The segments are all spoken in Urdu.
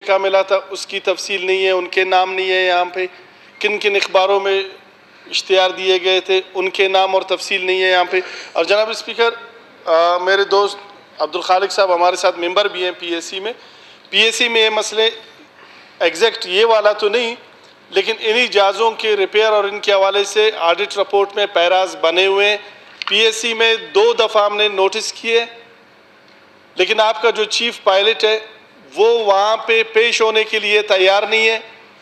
کا ملا تھا اس کی تفصیل نہیں ہے، ان کے نام نہیں ہے یہاں پہ، کن کن اخباروں میں اشتہار دیے گئے تھے ان کے نام اور تفصیل نہیں ہے یہاں پہ. اور جناب اسپیکر، میرے دوست عبدالخالق صاحب ہمارے ساتھ ممبر بھی ہیں پی ایس سی میں یہ مسئلے ایگزیکٹ یہ والا تو نہیں، لیکن انہی جہازوں کے ریپیئر اور ان کے حوالے سے آڈٹ رپورٹ میں پیراز بنے ہوئے ہیں. پی ایس سی میں 2 دفعہ ہم نے نوٹس کیے، لیکن آپ کا جو چیف پائلٹ ہے وہ وہاں پہ پیش ہونے کے لیے تیار نہیں ہے،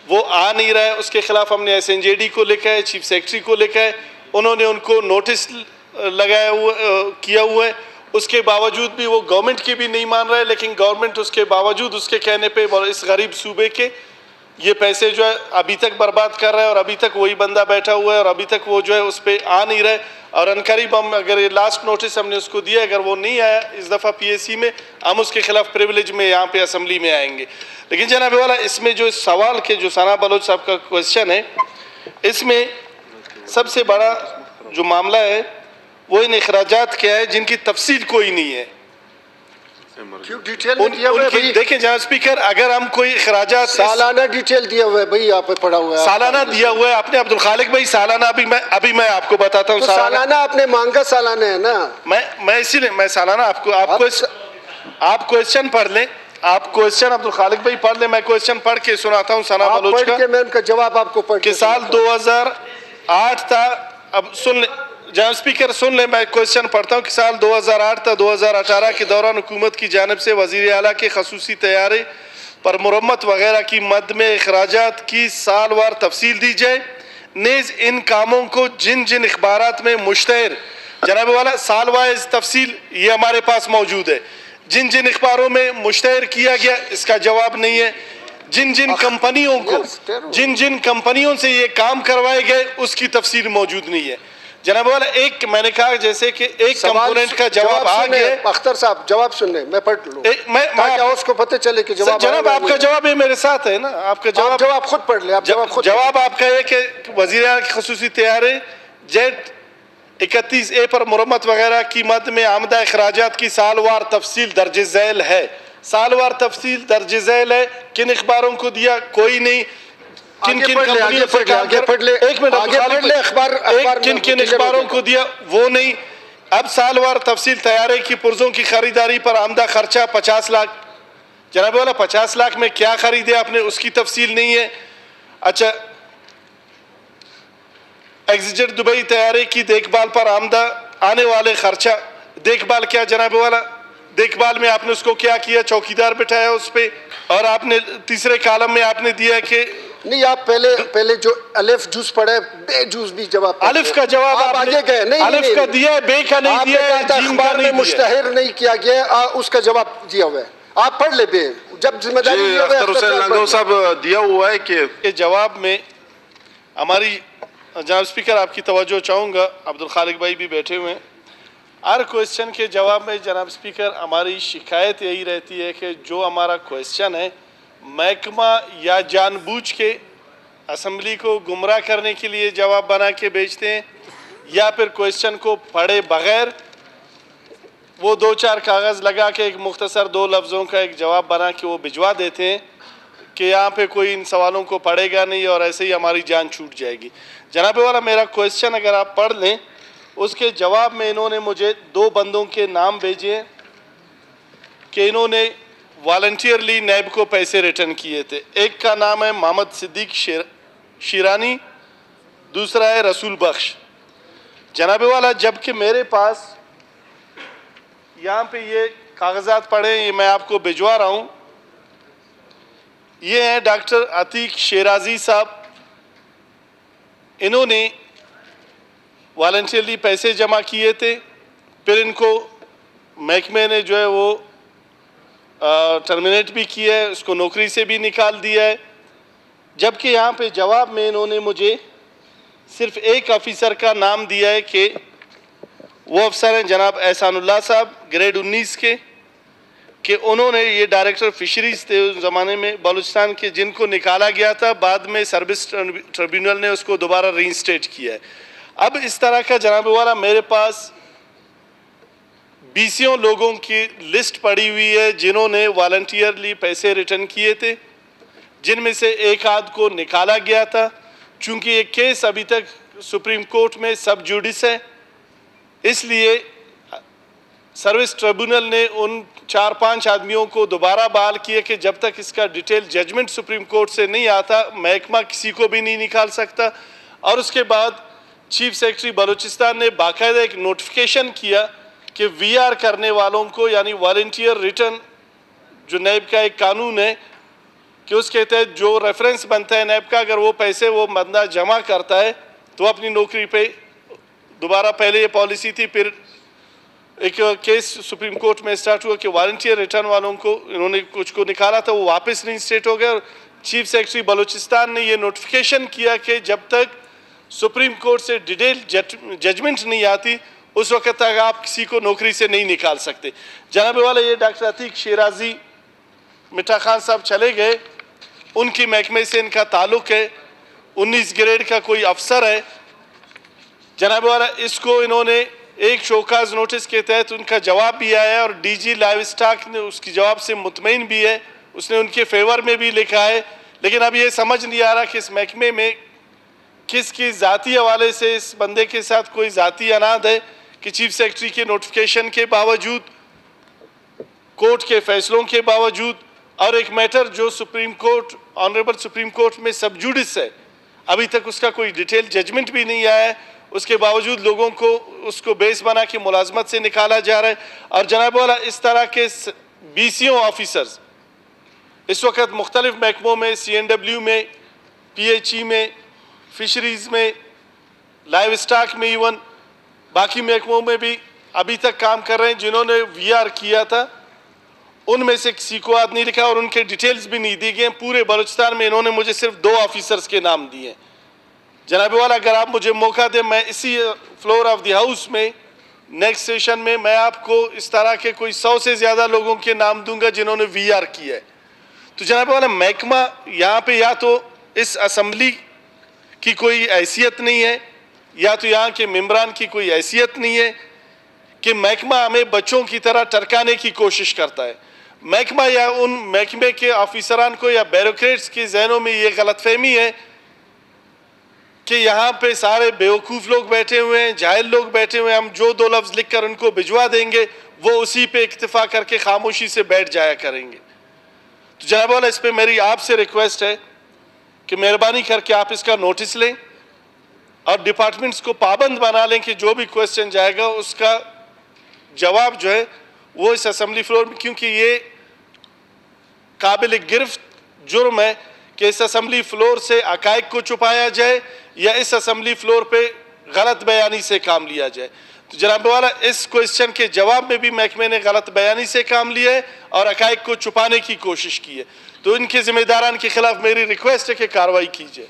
وہ آ نہیں رہا ہے. اس کے خلاف ہم نے ایس این جے ڈی کو لکھا ہے، چیف سیکرٹری کو لکھا ہے، انہوں نے ان کو نوٹس لگایا کیا ہوا ہے. اس کے باوجود بھی وہ گورنمنٹ کی بھی نہیں مان رہا ہے، لیکن گورنمنٹ اس کے باوجود اس کے کہنے پہ اس غریب صوبے کے یہ پیسے جو ہے ابھی تک برباد کر رہا ہے، اور ابھی تک وہی بندہ بیٹھا ہوا ہے، اور ابھی تک وہ جو ہے اس پہ آ نہیں رہا ہے. اور عنقریب ہم اگر یہ لاسٹ نوٹس ہم نے اس کو دیا، اگر وہ نہیں آیا اس دفعہ پی ایس سی میں، ہم اس کے خلاف پریولیج میں یہاں پہ اسمبلی میں آئیں گے. لیکن جناب والا اس میں جو سوال کے جو ثنا بلوچ صاحب کا کوشچن ہے، اس میں سب سے بڑا جو معاملہ ہے وہ ان اخراجات کیا ہے جن کی تفصیل کوئی نہیں ہے. دیکھیں جناب اسپیکر، اگر ہم کوئی اخراجات سالانہ ڈیٹیل دیا ہوا ہے بھائی، آپ پڑھا ہوا ہے سالانہ دیا ہوا ہے آپ نے عبدالخالق بھائی. سالانہ ابھی میں آپ کو بتاتا ہوں. سالانہ آپ نے مانگا سالانہ ہے نا. میں اسی لیے میں سالانہ آپ کوشچن پڑھ لیں، آپ کوشچن عبدالخالق بھائی پڑھ لیں، میں کوشچن پڑھ کے سناتا ہوں ثنا بلوچ کا، میں ان کا جواب آپ کو پڑھ کہ سال 2008 تھا. اب سن لیں جناب اسپیکر، سن لیں، میں کوشچن پڑھتا ہوں کہ سال 2008 تا 2018 کے دوران حکومت کی جانب سے وزیر اعلیٰ کے خصوصی طیارے پر مرمت وغیرہ کی مد میں اخراجات کی سال وار تفصیل دی جائے. نیز ان کاموں کو جن جن اخبارات میں مشتہر، جناب والا سال وائز تفصیل یہ ہمارے پاس موجود ہے، جن جن اخباروں میں مشتہر کیا گیا اس کا جواب نہیں ہے. جن جن کمپنیوں سے یہ کام کروائے گئے اس کی تفصیل موجود نہیں ہے. جناب والا ایک میں نے کہا جیسے کہ ایک کمپوننٹ کا جواب آ گیا. اختر صاحب جواب سن لیں، میں پڑھ لوں تاکہ اس کو پتہ چلے کہ جواب جناب آپ کا جواب ہے میرے ساتھ ہے نا. آپ کا جواب خود پڑھ لیں. جواب آپ کا ہے کہ وزیر اعلیٰ کے خصوصی طیارے جیٹ 31A پر مرمت وغیرہ کی مد میں آمدہ اخراجات کی سال وار تفصیل درج ذیل ہے. سال وار تفصیل درج ذیل ہے. کن اخباروں کو دیا کوئی نہیں، کن کن کمپنیوں سے کام کر، ایک منٹ کن کن اخباروں کو دیا وہ نہیں. اب سال وار تفصیل طیارے کی پرزوں کی خریداری پر آمدہ خرچہ 50 لاکھ. جناب والا 50 لاکھ میں کیا خریدے آپ نے اس کی تفصیل نہیں ہے. اچھا، ایگزیٹ دبئی طیارے کی دیکھ بھال پر آمدہ آنے والے خرچہ، دیکھ بھال کیا جناب والا، دیکھ بھال میں آپ نے اس کو کیا کیا، چوکیدار بٹھایا اس پہ. اور آپ نے تیسرے کالم میں آپ نے دیا کہ نہیں، آپ پہلے جو الف جوز پڑھے، بے جوز بھی جواب، الف کا جواب آپ آگے گئے نہیں، الف کا دیا ہے، بے کا نہیں دیا ہے، جیم کا نہیں مشتہر نہیں کیا گیا، اس کا جواب دیا ہوا ہے. آپ پڑھ لے بے، جب ذمہ داری اختر حسین لنگو صاحب دیا ہوا ہے کہ جواب میں ہماری جناب اسپیکر آپ کی توجہ چاہوں گا، عبدالخالق بھائی بھی بیٹھے ہوئے ہیں. ہر کوئسچن کے جواب میں جناب اسپیکر ہماری شکایت یہی رہتی ہے کہ جو ہمارا کوئسچن ہے محکمہ یا جان بوجھ کے اسمبلی کو گمراہ کرنے کے لیے جواب بنا کے بھیجتے ہیں، یا پھر کوئسچن کو پڑھے بغیر وہ 2-4 کاغذ لگا کے ایک مختصر 2 لفظوں کا ایک جواب بنا کے وہ بھجوا دیتے ہیں کہ یہاں پہ کوئی ان سوالوں کو پڑھے گا نہیں اور ایسے ہی ہماری جان چھوٹ جائے گی. جناب والا میرا کوئسچن اگر آپ پڑھ لیں، اس کے جواب میں انہوں نے مجھے 2 بندوں کے نام بھیجے ہیں کہ انہوں نے والنٹیئرلی نیب کو پیسے ریٹرن کیے تھے. ایک کا نام ہے محمد صدیق شیرانی، دوسرا ہے رسول بخش. جناب والا جبکہ میرے پاس یہاں پہ یہ کاغذات پڑھے، یہ میں آپ کو بھجوا رہا ہوں. یہ ہیں ڈاکٹر عتیق شیرازی صاحب، انہوں نے والنٹیئرلی پیسے جمع کیے تھے، پھر ان کو محکمے نے جو ہے وہ ٹرمینیٹ بھی کیا ہے، اس کو نوکری سے بھی نکال دیا ہے. جبکہ یہاں پہ جواب میں انہوں نے مجھے صرف ایک آفیسر کا نام دیا ہے کہ وہ افسر ہیں جناب احسان اللہ صاحب، گریڈ 19 کے، کہ انہوں نے یہ ڈائریکٹر فشریز تھے اس زمانے میں بلوچستان کے، جن کو نکالا گیا تھا، بعد میں سروس ٹریبیونل نے اس کو دوبارہ ری انسٹیٹ کیا ہے. اب اس طرح کا جناب والا میرے پاس 20 لوگوں کی لسٹ پڑی ہوئی ہے جنہوں نے والنٹیئرلی پیسے ریٹرن کیے تھے. جن میں سے ایک آدھ کو نکالا گیا تھا چونکہ یہ کیس ابھی تک سپریم کورٹ میں سب جوڈس ہے، اس لیے سروس ٹریبونل نے ان 4-5 آدمیوں کو دوبارہ بحال کیا کہ جب تک اس کا ڈیٹیل ججمنٹ سپریم کورٹ سے نہیں آتا محکمہ کسی کو بھی نہیں نکال سکتا۔ اور اس کے بعد چیف سیکرٹری بلوچستان نے باقاعدہ ایک نوٹیفیکیشن کیا کہ وی آر کرنے والوں کو، یعنی والنٹیئر ریٹرن جو نیب کا ایک قانون ہے کہ اس کے تحت جو ریفرنس بنتا ہے نیب کا، اگر وہ پیسے وہ بندہ جمع کرتا ہے تو اپنی نوکری پہ دوبارہ، پہلے یہ پالیسی تھی، پھر ایک کیس سپریم کورٹ میں اسٹارٹ ہوا کہ والنٹیئر ریٹرن والوں کو انہوں نے کچھ کو نکالا تھا، وہ واپس نہیں اسٹیٹ ہو گئے، اور چیف سیکرٹری بلوچستان نے یہ نوٹیفیکیشن کیا کہ جب تک سپریم کورٹ سے ڈیٹیل ججمنٹ نہیں آتی اس وقت تک آپ کسی کو نوکری سے نہیں نکال سکتے۔ جناب والا یہ ڈاکٹر عتیق شیرازی مٹھا خان صاحب چلے گئے، ان کی محکمے سے ان کا تعلق ہے، 19 گریڈ کا کوئی افسر ہے۔ جناب والا اس کو انہوں نے ایک شوکاز نوٹس کے تحت ان کا جواب بھی آیا ہے، اور ڈی جی لائیو اسٹاک نے اس کی جواب سے مطمئن بھی ہے، اس نے ان کے فیور میں بھی لکھا ہے، لیکن اب یہ سمجھ نہیں آ رہا کہ اس محکمے میں کس کی ذاتی حوالے سے اس بندے کے ساتھ کوئی ذاتی اناد ہے کہ چیف سیکرٹری کے نوٹیفیکیشن کے باوجود، کورٹ کے فیصلوں کے باوجود، اور ایک میٹر جو supreme court, honourable supreme court میں سب جوڈس ہے، ابھی تک اس کا کوئی ڈیٹیل ججمنٹ بھی نہیں آیا ہے، اس کے باوجود لوگوں کو اس کو بیس بنا کے ملازمت سے نکالا جا رہا ہے۔ اور جناب والا اس طرح کے BCO آفیسرز اس وقت مختلف محکموں میں، CNW میں، PHE میں، فشریز میں، لائیو اسٹاک میں، ایون باقی محکموں میں بھی ابھی تک کام کر رہے ہیں۔ جنہوں نے VR کیا تھا ان میں سے کسی کو آج نہیں لکھا، اور ان کے ڈیٹیلز بھی نہیں دی گئے۔ پورے بلوچستان میں انہوں نے مجھے صرف 2 آفیسرز کے نام دیے۔ جناب والا اگر آپ مجھے موقع دیں، میں اسی فلور آف دی ہاؤس میں نیکسٹ سیشن میں آپ کو اس طرح کے کوئی 100 سے زیادہ لوگوں کے نام دوں گا جنہوں نے VR کیا ہے۔ تو جناب والا محکمہ یہاں پہ یا تو اس اسمبلی کی کوئی حیثیت نہیں ہے، یا تو یہاں کے ممبران کی کوئی حیثیت نہیں ہے کہ محکمہ ہمیں بچوں کی طرح ٹرکانے کی کوشش کرتا ہے۔ محکمہ یا ان محکمے کے آفیسران کو یا بیوروکریٹس کے ذہنوں میں یہ غلط فہمی ہے کہ یہاں پہ سارے بیوقوف لوگ بیٹھے ہوئے ہیں، جاہل لوگ بیٹھے ہوئے ہیں، ہم جو 2 لفظ لکھ کر ان کو بھجوا دیں گے وہ اسی پہ اکتفا کر کے خاموشی سے بیٹھ جایا کریں گے۔ تو جناب والا اس پہ میری آپ سے ریکویسٹ ہے کہ مہربانی کر کے آپ اس کا نوٹس لیں اور ڈپارٹمنٹس کو پابند بنا لیں کہ جو بھی کوسچن جائے گا اس کا جواب جو ہے وہ اس اسمبلی فلور میں، کیونکہ یہ قابل گرفت جرم ہے کہ اس اسمبلی فلور سے حقائق کو چھپایا جائے یا اس اسمبلی فلور پہ غلط بیانی سے کام لیا جائے۔ تو جناب والا اس کوسچن کے جواب میں بھی محکمے نے غلط بیانی سے کام لیا ہے اور حقائق کو چھپانے کی کوشش کی ہے، تو ان کے ذمہ داران کے خلاف میری ریکویسٹ ہے کہ کارروائی کی جائے۔